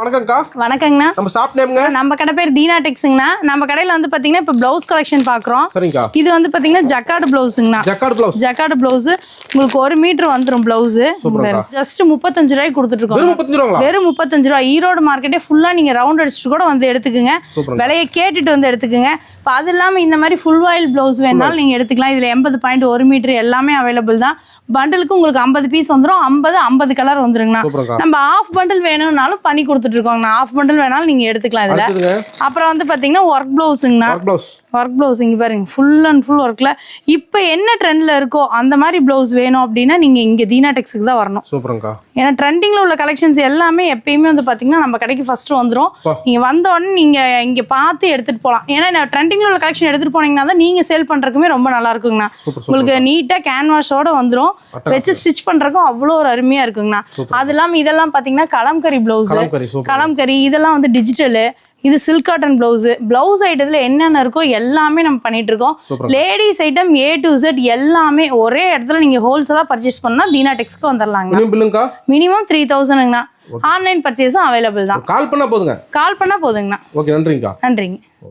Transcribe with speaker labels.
Speaker 1: வணக்கம்க்கா.
Speaker 2: வணக்கங்கண்ணா.
Speaker 1: நம்ம ஷாப் நேம்ங்க?
Speaker 2: நம்ம கடை பேர் தீனா டெக்ஸ்ங்கண்ணா. நம்ம கடையில வந்து பாத்தீங்கன்னா இப்ப பிளவுஸ் கலெக்ஷன் பாக்குறோம்.
Speaker 1: சரிங்கக்கா.
Speaker 2: இது வந்து பாத்தீங்கன்னா ஜக்கார்ட் பிளவுஸ்ங்கண்ணா. ஜக்கார்ட் பிளவுஸ் உங்களுக்கு 1 மீட்டர் வந்துரும் பிளவுஸ். ஜஸ்ட் 35 ரூபாய்க்கு கொடுத்துட்டு இருக்கோம். வெறும் 35 ரூபாய். ஈரோடு மார்க்கெட்டே ஃபுல்லா நீங்க ரவுண்ட் அடிச்சுட்டு கூட வந்து எடுத்துக்கங்க. விலையை கேட்டுட்டு வந்து எடுத்துக்கங்க. இப்போ அது இல்லாம இந்த மாதிரி ஃபுல் வாயில் பிளவுஸ் வேணாலும் நீங்க எடுத்துக்கலாம். இதுல 80 பாயிண்ட் 1 மீட்டர் எல்லாமே அவைலபிள் தான். பண்டலுக்கு உங்களுக்கு 50 பீஸ் வந்துரும். 50 கலர் வந்துருங்கண்ணா. நம்ம ஆஃப் பண்டல் வேணும்னாலும் பண்ணி கொடுத்துட்டு இருக்கோங்கண்ணா. ஆஃப் பண்டல் வேணாலும் நீங்க எடுத்துக்கலாம் இதுல. அப்புறம் வந்து பாத்தீங்கன்னா ஒர்க் பிளவுஸுங்கண்ணா. ஒர்க் பிளவுஸ் இங்க பாருங்க, ஃபுல் அண்ட் ஃபுல் ஒர்க்ல இப்போ என்ன ட்ரெண்ட்ல இருக்கோ அந்த மாதிரி பிளவுஸ் வேணும் அப்படின்னா நீங்க இங்க தீனா டெக்ஸ்க்கு தான் வரணும்.
Speaker 1: சூப்பர்ங்கா.
Speaker 2: ஏன்னா ட்ரெண்டிங்ல உள்ள கலெக்ஷன்ஸ் எல்லாமே எப்பயுமே வந்து பாத்தீங்கன்னா நம்ம கடைக்கு ஃபர்ஸ்ட் வந்துரும். நீங்க வந்த உடனே நீங்க இங்க பார்த்து எடுத்துட்டு போகலாம். ஏன்னா ட்ரெண்டிங்ல உள்ள கலெக்ஷன் எடுத்துட்டு போனீங்கன்னா தான் நீங்க சேல் பண்றதுக்குமே ரொம்ப நல்லா இருக்குங்கண்ணா. உங்களுக்கு நீட்டா கேன்வாஷோட வந்துரும். வச்சு ஸ்டிச் பண்றதுக்கும் அவ்வளோ ஒரு அருமையா இருக்குங்கண்ணா. அது இல்லாம இதெல்லாம் பாத்தீங்கன்னா கலம்கரி பிளவுஸ், கலம்கரி இதெல்லாம் வந்து டிஜிட்டலு. இது சில்க் காட்டன் பிளவுஸ் ஐட்டத்துல என்னென்ன இருக்கோ எல்லாமே நம்ம பண்ணிட்டு இருக்கோம். Ladies item A to Z எல்லாமே ஒரே இடத்துல நீங்க ஹோல்சேலா பர்ச்சேஸ் பண்ணா தீனா டெக்ஸ்க்கு வந்துடலாங்க. மினிமம் 3000ங்கண்ணா. ஆன்லைன் பர்ச்சேஸும் அவைலபிள் தான்.
Speaker 1: கால் பண்ணா போதுங்கண்ணா.
Speaker 2: நன்றிங்க.